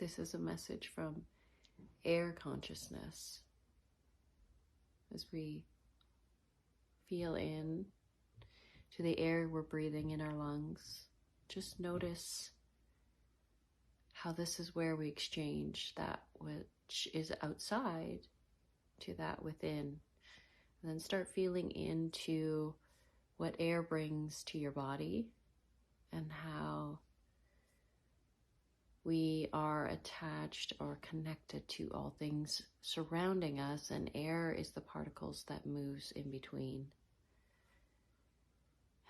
This is a message from air consciousness. As we feel in to the air we're breathing in our lungs, just notice how this is where we exchange that which is outside to that within. And then start feeling into what air brings to your body and how we are attached or connected to all things surrounding us, and air is the particles that moves in between.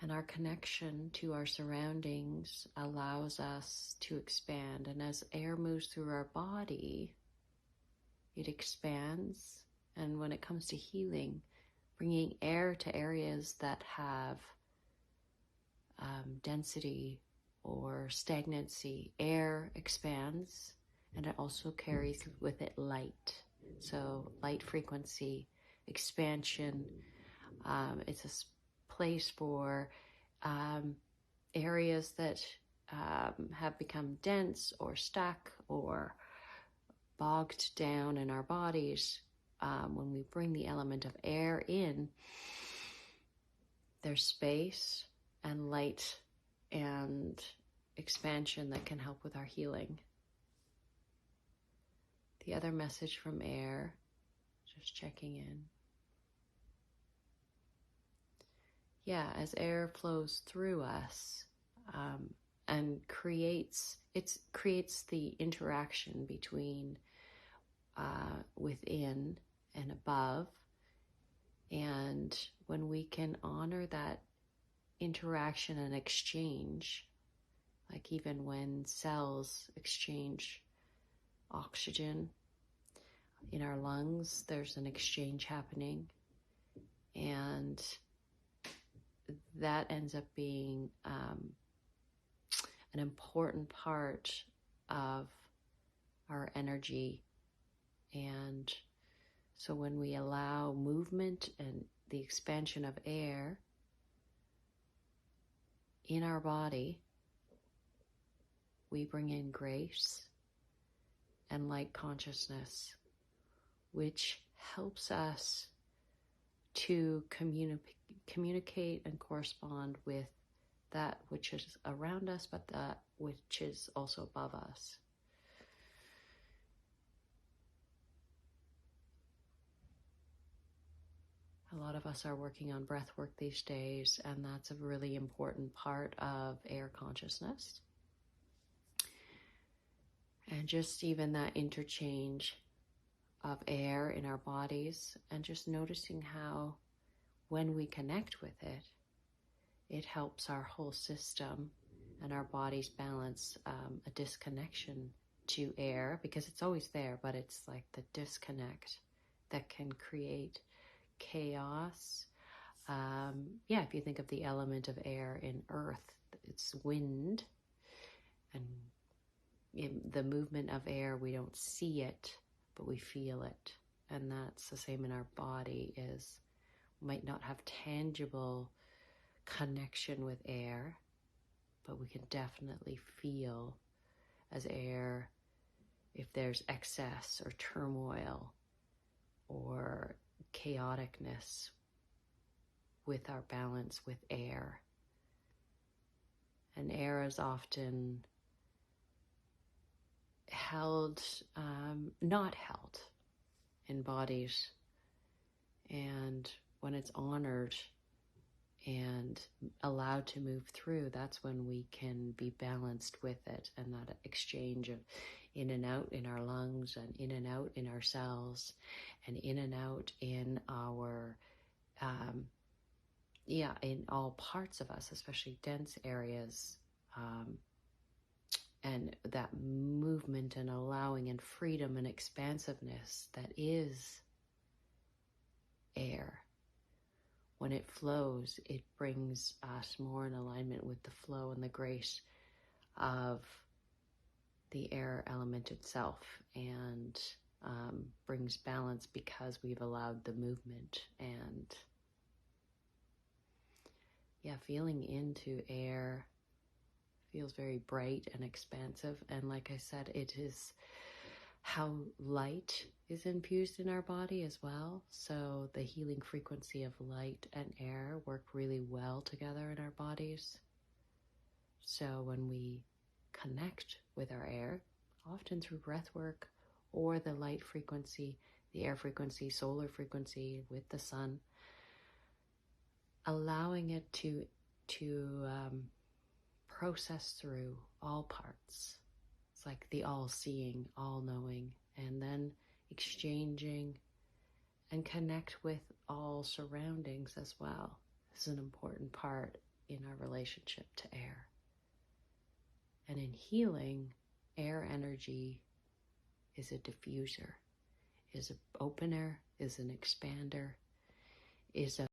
And our connection to our surroundings allows us to expand. And as air moves through our body, it expands. And when it comes to healing, bringing air to areas that have density or stagnancy, air expands, and it also carries with it light. So light frequency, expansion. It's a place for areas that have become dense or stuck or bogged down in our bodies. When we bring the element of air in, there's space and light and expansion that can help with our healing. The other message from air, just checking in. Yeah, as air flows through us and creates the interaction between within and above. And when we can honor that interaction and exchange, like even when cells exchange oxygen in our lungs, there's an exchange happening, and that ends up being an important part of our energy. And so when we allow movement and the expansion of air in our body, we bring in grace and light consciousness, which helps us to communicate and correspond with that which is around us, but that which is also above us. A lot of us are working on breath work these days, and that's a really important part of air consciousness. And just even that interchange of air in our bodies, and just noticing how when we connect with it, it helps our whole system and our bodies balance a disconnection to air, because it's always there, but it's like the disconnect that can create chaos. If you think of the element of air in earth, it's wind, and in the movement of air, we don't see it, but we feel it. And that's the same in our body, is we might not have tangible connection with air, but we can definitely feel as air if there's excess or turmoil or chaoticness with our balance with air. And air is often held, not held in bodies. And when it's honored and allowed to move through, that's when we can be balanced with it, and that exchange of in and out in our lungs, and in and out in our cells, and in and out in our in all parts of us, especially dense areas, and that movement and allowing and freedom and expansiveness that is air. When it flows, it brings us more in alignment with the flow and the grace of the air element itself, and brings balance because we've allowed the movement. And feeling into air, feels very bright and expansive. And like I said, it is how light is infused in our body as well. So the healing frequency of light and air work really well together in our bodies. So when we connect with our air, often through breath work or the light frequency, the air frequency, solar frequency with the sun, allowing it to process through all parts. It's like the all-seeing, all-knowing, and then exchanging and connect with all surroundings as well. This is an important part in our relationship to air. And in healing, air energy is a diffuser, is an opener, is an expander, is a